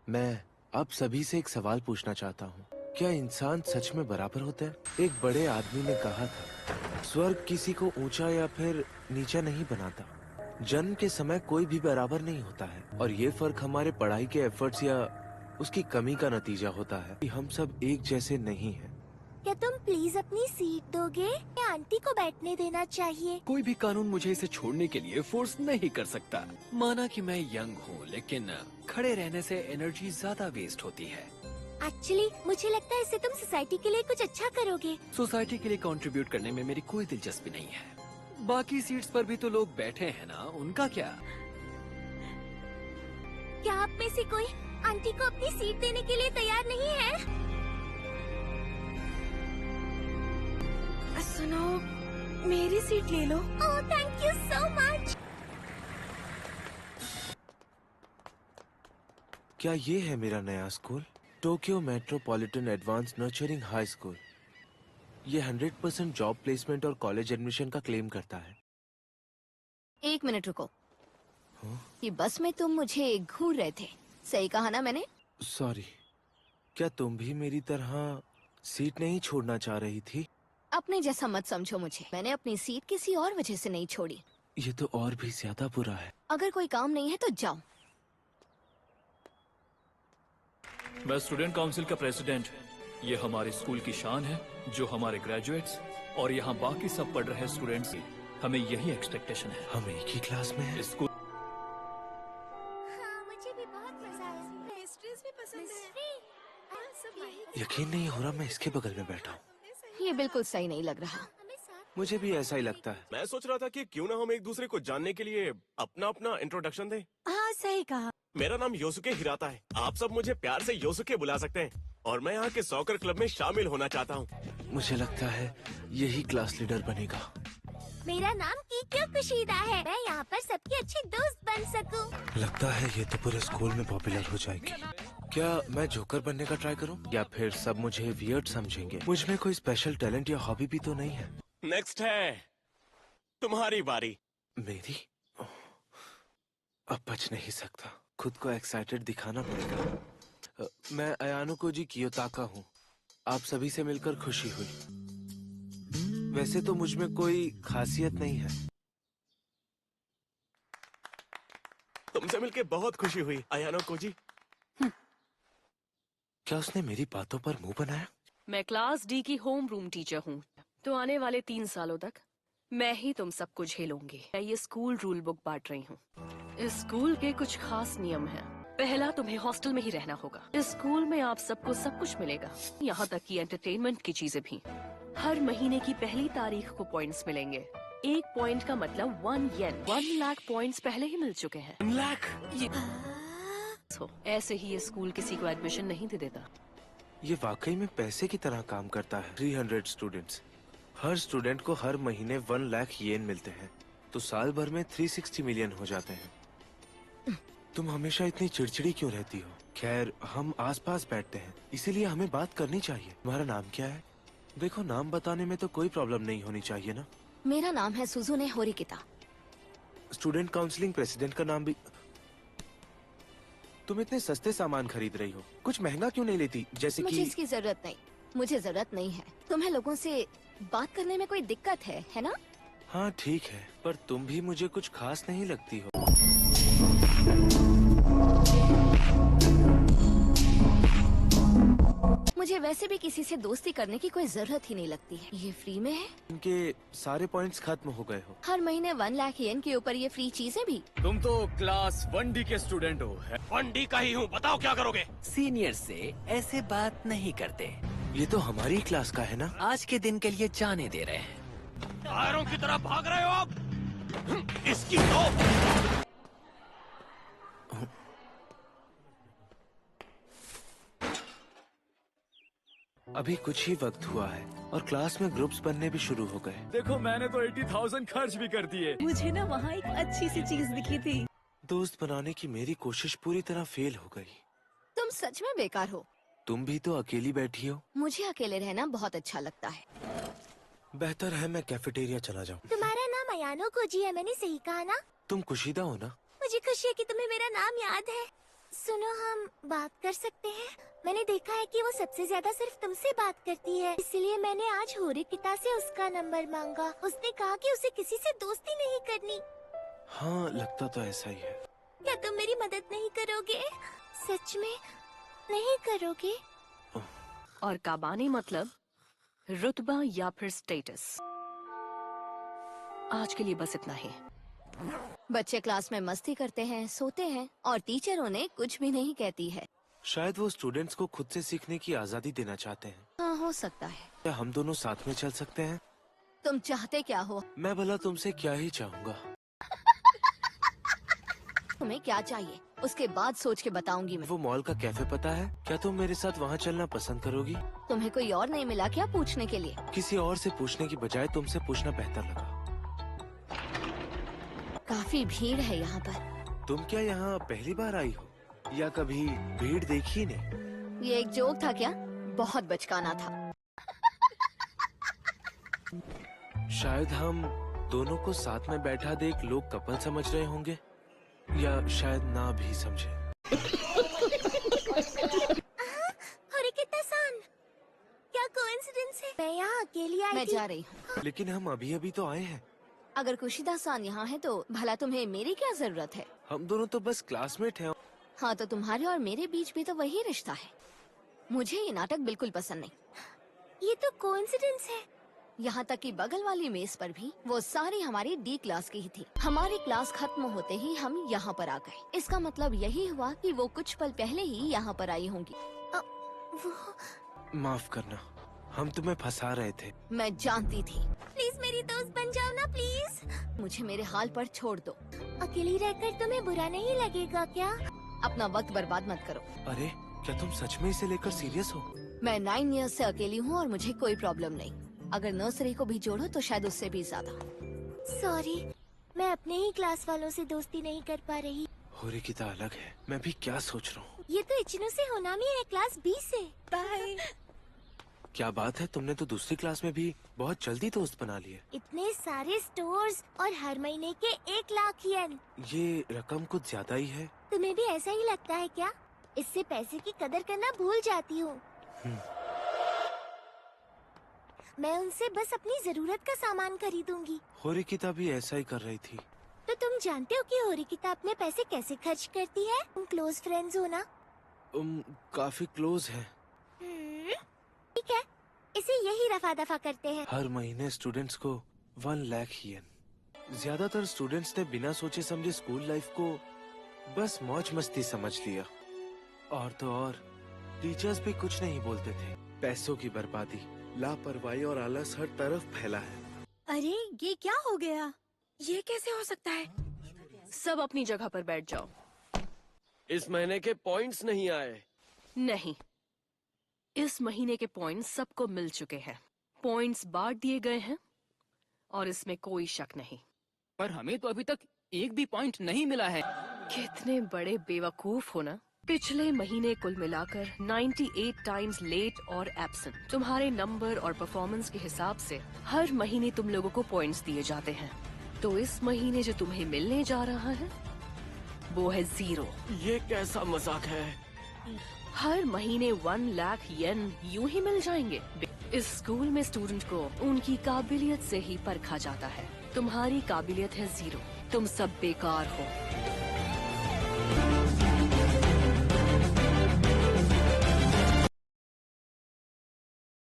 मैं आप सभी से एक सवाल पूछना चाहता हूँ। क्या इंसान सच में बराबर होता है? एक बड़े आदमी ने कहा था, स्वर्ग किसी को ऊंचा या फिर नीचा नहीं बनाता। जन्म के समय कोई भी बराबर नहीं होता है और ये फर्क हमारे पढ़ाई के एफर्ट्स या उसकी कमी का नतीजा होता है कि हम सब एक जैसे नहीं हैं। क्या तुम प्लीज अपनी सीट दोगे? या आंटी को बैठने देना चाहिए। कोई भी कानून मुझे इसे छोड़ने के लिए फोर्स नहीं कर सकता। माना कि मैं यंग हूँ, लेकिन खड़े रहने से एनर्जी ज्यादा वेस्ट होती है। एक्चुअली मुझे लगता है इससे तुम सोसाइटी के लिए कुछ अच्छा करोगे। सोसाइटी के लिए कंट्रीब्यूट करने में मेरी कोई दिलचस्पी नहीं है। बाकी सीट्स पर भी तो लोग बैठे हैं ना, उनका क्या? क्या आप में से कोई आंटी को अपनी सीट देने के लिए तैयार नहीं है? सुनो, मेरी सीट ले लो। ओह, थैंक यू सो मच। क्या ये है मेरा नया school? Tokyo metropolitan advance nurturing high school. ये 100% जॉब प्लेसमेंट और कॉलेज एडमिशन का क्लेम करता है। एक मिनट रुको। ये बस में तुम मुझे घूर रहे थे, सही कहा ना मैंने? सॉरी, क्या तुम भी मेरी तरह सीट नहीं छोड़ना चाह रही थी? अपने जैसा मत समझो मुझे। मैंने अपनी सीट किसी और वजह से नहीं छोड़ी। ये तो और भी ज्यादा बुरा है। अगर कोई काम नहीं है तो जाओ। मैं स्टूडेंट काउंसिल का प्रेसिडेंट। ये हमारे स्कूल की शान है, जो हमारे ग्रेजुएट्स और यहाँ बाकी सब पढ़ रहे स्टूडेंट्स की हमें यही एक्सपेक्टेशन है। हम एक ही क्लास में हैं। इस स्कूल हाँ, मुझे भी बहुत मजा आया। पेस्ट्रीज भी पसंद यकीन नहीं हो रहा मैं इसके बगल में बैठा हूँ। ये बिल्कुल सही नहीं लग रहा। हमें साथ मुझे भी ऐसा ही लगता है। मैं सोच रहा था कि क्यों ना हम एक दूसरे को जानने के लिए अपना अपना इंट्रोडक्शन दें। हाँ, सही कहा। मेरा नाम योसुके हिराता है। आप सब मुझे प्यार से योसुके बुला सकते हैं और मैं यहाँ के सॉकर क्लब में शामिल होना चाहता हूँ। मुझे लगता है यही क्लास लीडर बनेगा। मेरा नाम कीक्यो कुशीदा है। मैं यहाँ पर सबकी अच्छी दोस्त बन सकूँ। लगता है ये तो पूरे स्कूल में पॉपुलर हो जाएगी। क्या मैं जोकर बनने का ट्राई करूं? या फिर सब मुझे वियर्ड समझेंगे? मुझ में कोई स्पेशल टैलेंट या हॉबी भी तो नहीं है। नेक्स्ट है तुम्हारी बारी। मेरी? अब बच नहीं सकता। खुद को एक्साइटेड दिखाना पड़ेगा। मैं अयानो जी कियोताका हूँ। आप सभी से मिलकर खुशी हुई। वैसे तो मुझ में कोई खासियत नहीं है। तुमसे मिलके बहुत खुशी हुई अयानो कोजी। क्या उसने मेरी बातों पर मुंह बनाया? मैं क्लास डी की होम रूम टीचर हूँ, तो आने वाले 3 सालों तक मैं ही तुम सबको झेलूंगी। मैं ये स्कूल रूल बुक बांट रही हूँ। इस स्कूल के कुछ खास नियम हैं। पहला, तुम्हें हॉस्टल में ही रहना होगा। इस स्कूल में आप सबको सब कुछ मिलेगा, यहाँ तक कि एंटरटेनमेंट की चीजें भी। हर महीने की पहली तारीख को पॉइंट्स मिलेंगे। 1 पॉइंट का मतलब 1 येन। 1 लाख पॉइंट्स पहले ही मिल चुके हैं। 1 लाख? ऐसे ही ये स्कूल किसी को एडमिशन नहीं दे देता। ये वाकई में पैसे की तरह काम करता है। 300 स्टूडेंट्स, हर स्टूडेंट को हर महीने 1 लाख येन मिलते हैं, तो साल भर में 360 मिलियन हो जाते हैं। तुम हमेशा इतनी चिड़चिड़ी क्यों रहती हो? खैर, हम आसपास बैठते हैं, इसीलिए हमें बात करनी चाहिए। तुम्हारा नाम क्या है? देखो, नाम बताने में तो कोई प्रॉब्लम नहीं होनी चाहिए ना। मेरा नाम है सुजुने होरिकिता। स्टूडेंट काउंसलिंग प्रेसिडेंट का नाम भी। तुम इतने सस्ते सामान खरीद रही हो, कुछ महंगा क्यों नहीं लेती? जैसे मुझे कि इसकी जरूरत नहीं। मुझे जरूरत नहीं है। तुम्हें लोगों से बात करने में कोई दिक्कत है ना? हाँ ठीक है, पर तुम भी मुझे कुछ खास नहीं लगती हो। मुझे वैसे भी किसी से दोस्ती करने की कोई जरूरत ही नहीं लगती है। ये फ्री में है। इनके सारे पॉइंट्स खत्म हो गए हो। हर महीने 1 लाख येन के ऊपर ये फ्री चीजें भी। तुम तो क्लास 1D के स्टूडेंट हो। 1D का ही हूँ, बताओ क्या करोगे? सीनियर से ऐसे बात नहीं करते। ये तो हमारी क्लास का है ना? आज के दिन के लिए जाने दे रहे हैं। टायरों की तरह भाग रहे हो आप। इसकी तो अभी कुछ ही वक्त हुआ है और क्लास में ग्रुप्स बनने भी शुरू हो गए। देखो, मैंने तो 80,000 खर्च भी कर दिए। मुझे ना वहाँ एक अच्छी सी चीज दिखी थी। दोस्त बनाने की मेरी कोशिश पूरी तरह फेल हो गई। तुम सच में बेकार हो। तुम भी तो अकेली बैठी हो। मुझे अकेले रहना बहुत अच्छा लगता है। बेहतर है मैं कैफेटेरिया चला जाऊँ। तुम्हारा नाम अयानो कोजी है, मैंने सही कहा ना? तुम कुशीदा हो ना? मुझे खुशी है कि तुम्हें मेरा नाम याद है। सुनो, हम बात कर सकते हैं? मैंने देखा है कि वो सबसे ज्यादा सिर्फ तुमसे बात करती है, इसलिए मैंने आज होरिकिता से उसका नंबर मांगा। उसने कहा कि उसे किसी से दोस्ती नहीं करनी। हाँ, लगता तो ऐसा ही है। क्या तुम मेरी मदद नहीं करोगे? सच में नहीं करोगे? और काबानी मतलब रुतबा या फिर स्टेटस। आज के लिए बस इतना ही। बच्चे क्लास में मस्ती करते हैं, सोते हैं और टीचर उन्हें कुछ भी नहीं कहती है। शायद वो स्टूडेंट्स को खुद से सीखने की आजादी देना चाहते हैं। हाँ, हो सकता है। क्या हम दोनों साथ में चल सकते हैं? तुम चाहते क्या हो? मैं भला तुमसे क्या ही चाहूँगा। तुम्हें क्या चाहिए उसके बाद सोच के बताऊंगी मैं। वो मॉल का कैफे पता है? क्या तुम मेरे साथ वहाँ चलना पसंद करोगी? तुम्हें कोई और नहीं मिला क्या पूछने के लिए? किसी और से पूछने की बजाय तुमसे पूछना बेहतर लगा। काफी भीड़ है यहाँ पर। तुम क्या यहाँ पहली बार आई हो या कभी भीड़ देखी नहीं? ये एक जोक था क्या? बहुत बचकाना था। शायद हम दोनों को साथ में बैठा देख लोग कपल समझ रहे होंगे, या शायद ना भी समझे। होरिकिता-सान, क्या कोइंसिडेंस है? मैं यहाँ अकेली आई मैं थी। जा रही हूँ। लेकिन हम अभी अभी तो आए हैं। अगर कुशिदा-सान यहाँ है तो भला तुम्हें मेरी क्या जरूरत है? हम दोनों तो बस क्लासमेट हैं। हाँ, तो तुम्हारे और मेरे बीच भी तो वही रिश्ता है। मुझे ये नाटक बिल्कुल पसंद नहीं। ये तो कोइंसिडेंस है। यहाँ तक कि बगल वाली मेज पर भी वो सारी हमारी डी क्लास की ही थी। हमारी क्लास खत्म होते ही हम यहाँ पर आ गए। इसका मतलब यही हुआ कि वो कुछ पल पहले ही यहाँ पर आई होंगी। वो माफ करना, हम तुम्हें फंसा रहे थे। मैं जानती थी। प्लीज मेरी दोस्त बन जाओ ना प्लीज। मुझे मेरे हाल पर छोड़ दो। अकेली रहकर तुम्हें बुरा नहीं लगेगा क्या? अपना वक्त बर्बाद मत करो। अरे, क्या तुम सच में इसे लेकर सीरियस हो? मैं 9 इयर्स से अकेली हूँ और मुझे कोई प्रॉब्लम नहीं। अगर नर्सरी को भी जोड़ो तो शायद उससे भी ज्यादा। सॉरी, मैं अपने ही क्लास वालों से दोस्ती नहीं कर पा रही। होरिकिता अलग है। मैं भी क्या सोच रहा हूँ। ये तो इचिनो से होनामी है, क्लास 20 से। बाय। क्या बात है, तुमने तो दूसरी क्लास में भी बहुत जल्दी दोस्त बना लिए। इतने सारे स्टोर्स और हर महीने के 1 लाख येन। ये रकम कुछ ज्यादा ही है। तुम्हें भी ऐसा ही लगता है क्या? इससे पैसे की कदर करना भूल जाती हूँ। मैं उनसे बस अपनी जरूरत का सामान खरीदूंगी। होरिकिता भी ऐसा ही कर रही थी। तो तुम जानते हो कि होरिकिता अपने पैसे कैसे खर्च करती है? तुम क्लोज फ्रेंड्स हो ना? काफी क्लोज है। ठीक है, इसे यही रफा दफा करते हैं। हर महीने स्टूडेंट्स को 1 लाख येन। ज्यादातर स्टूडेंट्स ने बिना सोचे समझे स्कूल लाइफ को बस मौज मस्ती समझ लिया। और तो और टीचर्स भी कुछ नहीं बोलते थे। पैसों की बर्बादी, लापरवाही और आलस हर तरफ फैला है। अरे ये क्या हो गया? ये कैसे हो सकता है? सब अपनी जगह पर बैठ जाओ। इस महीने के पॉइंट्स नहीं आए। नहीं, इस महीने के पॉइंट्स सबको मिल चुके हैं। पॉइंट्स बांट दिए गए हैं और इसमें कोई शक नहीं। पर हमें तो अभी तक एक भी पॉइंट नहीं मिला है। कितने बड़े बेवकूफ हो ना। पिछले महीने कुल मिलाकर 98 टाइम्स लेट और एब्सेंट। तुम्हारे नंबर और परफॉर्मेंस के हिसाब से हर महीने तुम लोगों को पॉइंट्स दिए जाते हैं। तो इस महीने जो तुम्हें मिलने जा रहा है वो है 0। ये कैसा मजाक है? हर महीने 1 लाख येन यूं ही मिल जाएंगे। इस स्कूल में स्टूडेंट को उनकी काबिलियत से ही परखा जाता है। तुम्हारी काबिलियत है 0। तुम सब बेकार हो।